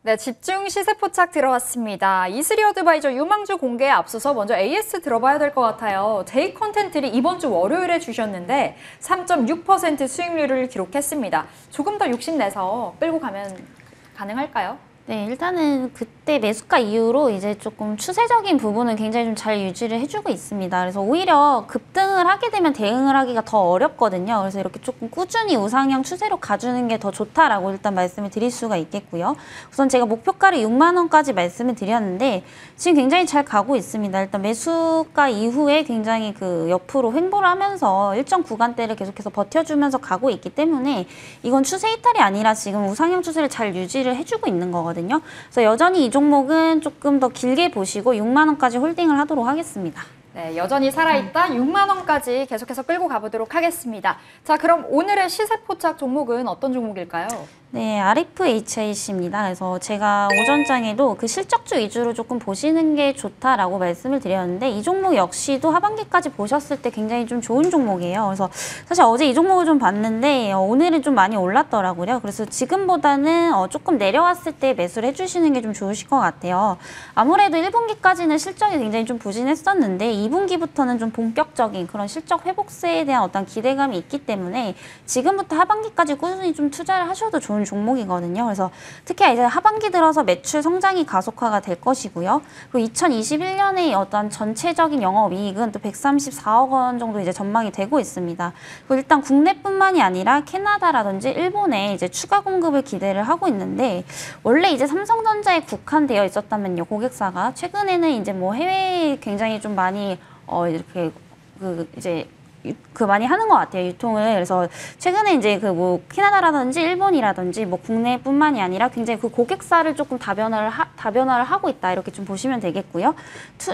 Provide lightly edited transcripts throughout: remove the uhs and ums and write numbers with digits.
네, 집중 시세 포착 들어왔습니다. 이슬이 어드바이저 유망주 공개에 앞서서 먼저 AS 들어봐야 될 것 같아요. 제이 컨텐츠를 이번 주 월요일에 주셨는데 3.6% 수익률을 기록했습니다. 조금 더 욕심내서 끌고 가면 가능할까요? 네, 일단은 그때 매수가 이후로 이제 조금 추세적인 부분은 굉장히 좀 잘 유지를 해주고 있습니다. 그래서 오히려 급등을 하게 되면 대응을 하기가 더 어렵거든요. 그래서 이렇게 조금 꾸준히 우상향 추세로 가주는 게 더 좋다라고 일단 말씀을 드릴 수가 있겠고요. 우선 제가 목표가를 6만 원까지 말씀을 드렸는데 지금 굉장히 잘 가고 있습니다. 일단 매수가 이후에 굉장히 그 옆으로 횡보를 하면서 일정 구간대를 계속해서 버텨주면서 가고 있기 때문에 이건 추세 이탈이 아니라 지금 우상향 추세를 잘 유지를 해주고 있는 거거든요. 그래서 여전히 이 종목은 조금 더 길게 보시고 6만 원까지 홀딩을 하도록 하겠습니다. 네, 여전히 살아있다 6만 원까지 계속해서 끌고 가보도록 하겠습니다. 자, 그럼 오늘의 시세 포착 종목은 어떤 종목일까요? 네, RFHIC입니다. 그래서 제가 오전장에도 그 실적주 위주로 조금 보시는 게 좋다라고 말씀을 드렸는데 이 종목 역시도 하반기까지 보셨을 때 굉장히 좀 좋은 종목이에요. 그래서 사실 어제 이 종목을 좀 봤는데 오늘은 좀 많이 올랐더라고요. 그래서 지금보다는 조금 내려왔을 때 매수를 해주시는 게 좀 좋으실 것 같아요. 아무래도 1분기까지는 실적이 굉장히 좀 부진했었는데 2분기부터는 좀 본격적인 그런 실적 회복세에 대한 어떤 기대감이 있기 때문에 지금부터 하반기까지 꾸준히 좀 투자를 하셔도 좋은 종목이거든요. 그래서 특히 이제 하반기 들어서 매출 성장이 가속화가 될 것이고요. 그리고 2021년에 어떤 전체적인 영업이익은 또 134억 원 정도 이제 전망이 되고 있습니다. 그리고 일단 국내뿐만이 아니라 캐나다라든지 일본에 이제 추가 공급을 기대를 하고 있는데 원래 이제 삼성전자에 국한되어 있었다면요, 고객사가 최근에는 이제 뭐 해외에 굉장히 좀 많이 이렇게 많이 하는 것 같아요, 유통을. 그래서 최근에 이제 그 뭐 캐나다라든지 일본이라든지 뭐 국내뿐만이 아니라 굉장히 그 고객사를 조금 다변화를 하고 있다, 이렇게 좀 보시면 되겠고요.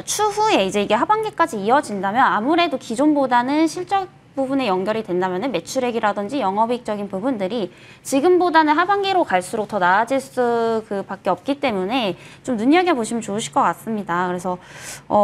추후에 이제 이게 하반기까지 이어진다면 아무래도 기존보다는 실적 부분에 연결이 된다면 매출액이라든지 영업이익적인 부분들이 지금보다는 하반기로 갈수록 더 나아질 수밖에 없기 때문에 좀 눈여겨보시면 좋으실 것 같습니다. 그래서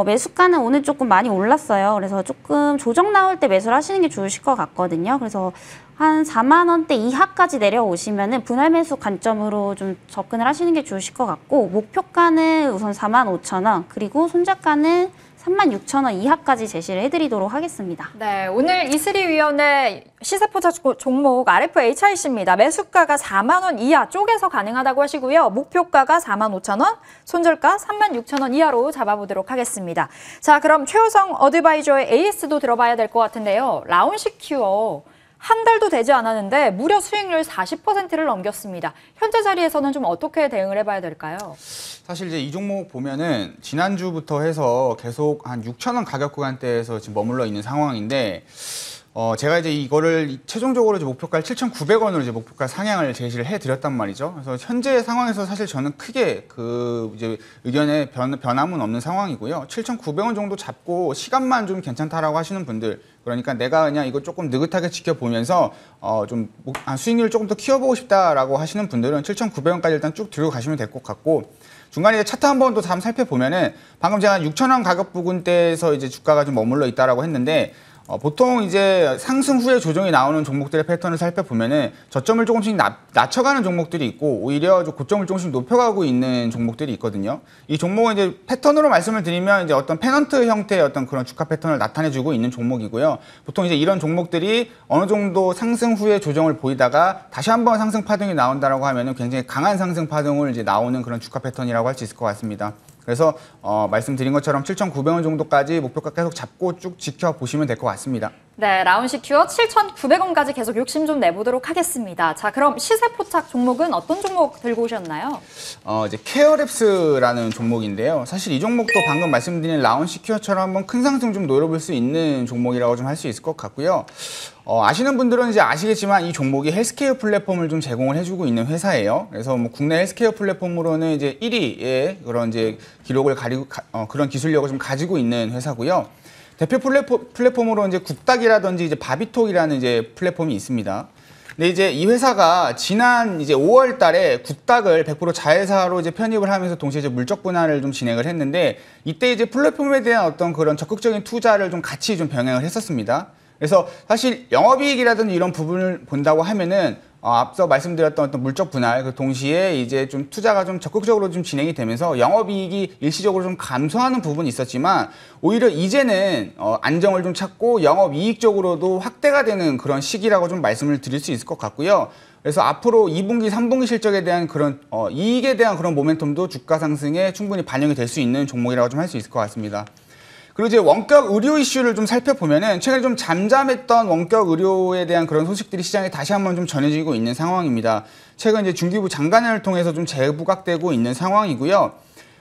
매수가는 오늘 조금 많이 올랐어요. 그래서 조금 조정 나올 때 매수를 하시는 게 좋으실 것 같거든요. 그래서 한 4만 원대 이하까지 내려오시면은 분할 매수 관점으로 좀 접근을 하시는 게 좋으실 것 같고, 목표가는 우선 4만 5천 원, 그리고 손절가는 36,000원 이하까지 제시를 해드리도록 하겠습니다. 네, 오늘 이슬이 위원의 시세 포착 종목 RFHIC입니다. 매수가가 4만 원 이하 쪼개서 가능하다고 하시고요. 목표가가 4만 5천 원, 손절가 36,000원 이하로 잡아보도록 하겠습니다. 자, 그럼 최우성 어드바이저의 AS도 들어봐야 될 것 같은데요. 라운시큐어 한 달도 되지 않았는데 무려 수익률 40%를 넘겼습니다. 현재 자리에서는 좀 어떻게 대응을 해봐야 될까요? 사실 이제 이 종목 보면은 지난주부터 해서 계속 한 6,000원 가격 구간대에서 지금 머물러 있는 상황인데, 제가 이제 이거를 최종적으로 이제 목표가를 7,900원으로 이제 목표가 상향을 제시를 해드렸단 말이죠. 그래서 현재 상황에서 사실 저는 크게 그 이제 의견에 변함은 없는 상황이고요. 7,900원 정도 잡고 시간만 좀 괜찮다라고 하시는 분들, 그러니까 내가 그냥 이거 조금 느긋하게 지켜보면서 수익률을 조금 더 키워보고 싶다라고 하시는 분들은 7,900원까지 일단 쭉 들고 가시면 될 것 같고, 중간에 이제 차트 한번 또 잠 살펴보면은 방금 제가 6,000원 가격 부근대에서 이제 주가가 좀 머물러 있다라고 했는데, 보통 이제 상승 후에 조정이 나오는 종목들의 패턴을 살펴보면은 저점을 조금씩 낮춰가는 종목들이 있고 오히려 고점을 조금씩 높여가고 있는 종목들이 있거든요. 이 종목은 이제 패턴으로 말씀을 드리면 이제 어떤 페넌트 형태의 어떤 그런 주가 패턴을 나타내주고 있는 종목이고요. 보통 이제 이런 종목들이 어느 정도 상승 후에 조정을 보이다가 다시 한번 상승 파동이 나온다라고 하면은 굉장히 강한 상승 파동을 이제 나오는 그런 주가 패턴이라고 할 수 있을 것 같습니다. 그래서 말씀드린 것처럼 7,900원 정도까지 목표가 계속 잡고 쭉 지켜보시면 될 것 같습니다. 네, 라운시큐어 7,900원까지 계속 욕심 좀 내보도록 하겠습니다. 자, 그럼 시세 포착 종목은 어떤 종목 들고 오셨나요? 이제 케어랩스라는 종목인데요. 사실 이 종목도 방금 말씀드린 라운시큐어처럼 한번 큰 상승 좀 노려볼 수 있는 종목이라고 좀 할 수 있을 것 같고요. 아시는 분들은 이제 아시겠지만 이 종목이 헬스케어 플랫폼을 좀 제공을 해주고 있는 회사예요. 그래서 뭐 국내 헬스케어 플랫폼으로는 이제 1위의 그런 이제 기록을 그런 기술력을 좀 가지고 있는 회사고요. 대표 플랫폼으로 이제 굿닥이라든지 이제 바비톡이라는 이제 플랫폼이 있습니다. 근데 이제 이 회사가 지난 이제 5월 달에 굿닥을 100% 자회사로 이제 편입을 하면서 동시에 이제 물적 분할을 좀 진행을 했는데, 이때 이제 플랫폼에 대한 어떤 그런 적극적인 투자를 좀 같이 좀 병행을 했었습니다. 그래서 사실 영업이익이라든지 이런 부분을 본다고 하면은 앞서 말씀드렸던 어떤 물적 분할, 그 동시에 이제 좀 투자가 좀 적극적으로 좀 진행이 되면서 영업이익이 일시적으로 좀 감소하는 부분이 있었지만 오히려 이제는 안정을 좀 찾고 영업이익 적으로도 확대가 되는 그런 시기라고 좀 말씀을 드릴 수 있을 것 같고요. 그래서 앞으로 2분기, 3분기 실적에 대한 그런 이익에 대한 그런 모멘텀도 주가 상승에 충분히 반영이 될 수 있는 종목이라고 좀 할 수 있을 것 같습니다. 그리고 이제 원격 의료 이슈를 좀 살펴보면은 최근에 좀 잠잠했던 원격 의료에 대한 그런 소식들이 시장에 다시 한번 좀 전해지고 있는 상황입니다. 최근 이제 중기부 장관을 통해서 좀 재부각되고 있는 상황이고요.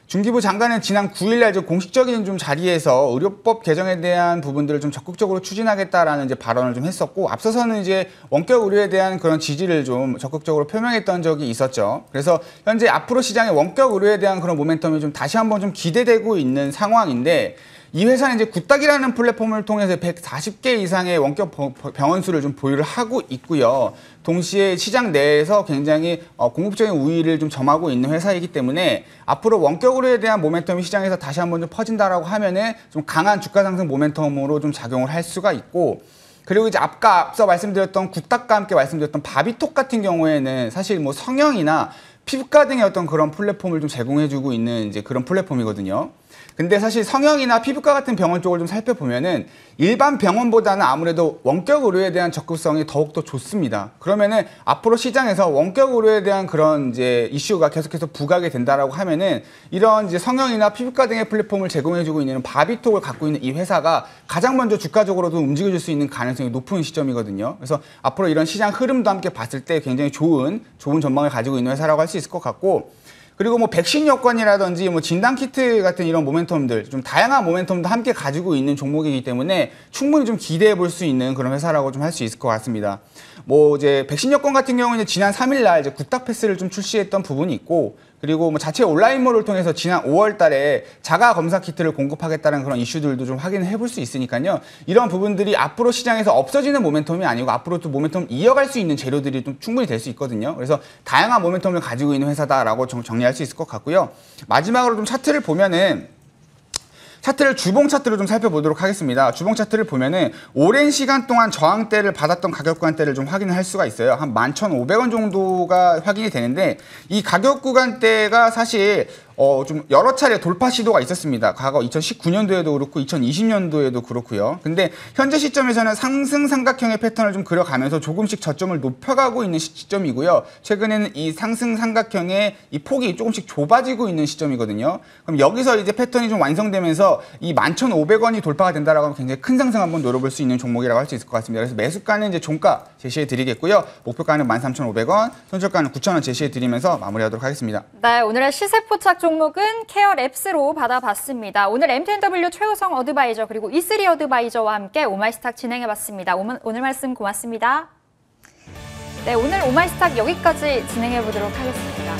중기부 장관은 지난 9일날 공식적인 좀 자리에서 의료법 개정에 대한 부분들을 좀 적극적으로 추진하겠다라는 이제 발언을 좀 했었고, 앞서서는 이제 원격 의료에 대한 그런 지지를 좀 적극적으로 표명했던 적이 있었죠. 그래서 현재 앞으로 시장의 원격 의료에 대한 그런 모멘텀이 좀 다시 한번 좀 기대되고 있는 상황인데, 이 회사는 이제 굿닥이라는 플랫폼을 통해서 140개 이상의 원격 병원 수를 좀 보유를 하고 있고요. 동시에 시장 내에서 굉장히 공급적인 우위를 좀 점하고 있는 회사이기 때문에 앞으로 원격으로에 대한 모멘텀이 시장에서 다시 한번 좀 퍼진다라고 하면은 좀 강한 주가 상승 모멘텀으로 좀 작용을 할 수가 있고, 그리고 이제 앞서 말씀드렸던 굿닥과 함께 말씀드렸던 바비톡 같은 경우에는 사실 뭐 성형이나 피부과 등의 어떤 그런 플랫폼을 좀 제공해주고 있는 이제 그런 플랫폼이거든요. 근데 사실 성형이나 피부과 같은 병원 쪽을 좀 살펴보면은 일반 병원보다는 아무래도 원격 의료에 대한 적극성이 더욱더 좋습니다. 그러면은 앞으로 시장에서 원격 의료에 대한 그런 이제 이슈가 계속해서 부각이 된다라고 하면은 이런 이제 성형이나 피부과 등의 플랫폼을 제공해주고 있는 바비톡을 갖고 있는 이 회사가 가장 먼저 주가적으로도 움직여줄 수 있는 가능성이 높은 시점이거든요. 그래서 앞으로 이런 시장 흐름도 함께 봤을 때 굉장히 좋은 전망을 가지고 있는 회사라고 할 수 있을 것 같고, 그리고 뭐 백신 여건이라든지 뭐 진단 키트 같은 이런 모멘텀들, 좀 다양한 모멘텀도 함께 가지고 있는 종목이기 때문에 충분히 좀 기대해 볼 수 있는 그런 회사라고 좀 할 수 있을 것 같습니다. 뭐 이제 백신 여건 같은 경우는 지난 3일날 이제 굿닥 패스를 좀 출시했던 부분이 있고, 그리고 뭐 자체 온라인몰을 통해서 지난 5월 달에 자가 검사 키트를 공급하겠다는 그런 이슈들도 좀 확인해 볼 수 있으니까요. 이런 부분들이 앞으로 시장에서 없어지는 모멘텀이 아니고 앞으로 또 모멘텀 이어갈 수 있는 재료들이 좀 충분히 될 수 있거든요. 그래서 다양한 모멘텀을 가지고 있는 회사다라고 정리할 수 있을 것 같고요. 마지막으로 좀 차트를 보면은 주봉 차트를 좀 살펴보도록 하겠습니다. 주봉 차트를 보면은 오랜 시간 동안 저항대를 받았던 가격 구간대를 좀 확인을 할 수가 있어요. 한 11,500원 정도가 확인이 되는데, 이 가격 구간대가 사실 좀 여러 차례 돌파 시도가 있었습니다. 과거 2019년도에도 그렇고 2020년도에도 그렇고요. 근데 현재 시점에서는 상승 삼각형의 패턴을 좀 그려가면서 조금씩 저점을 높여가고 있는 시점이고요. 최근에는 이 상승 삼각형의 이 폭이 조금씩 좁아지고 있는 시점이거든요. 그럼 여기서 이제 패턴이 좀 완성되면서 이 11,500원이 돌파가 된다라고 하면 굉장히 큰 상승 한번 노려볼 수 있는 종목이라고 할 수 있을 것 같습니다. 그래서 매수가는 이제 종가 제시해 드리겠고요. 목표가는 13,500원, 손절가는 9,000원 제시해 드리면서 마무리하도록 하겠습니다. 네, 오늘의 시세 포착 종목은 케어랩스로 받아봤습니다. 오늘 MTNW 최우성 어드바이저 그리고 E3 어드바이저와 함께 오마이스탁 진행해봤습니다. 오늘 말씀 고맙습니다. 네, 오늘 오마이스탁 여기까지 진행해보도록 하겠습니다.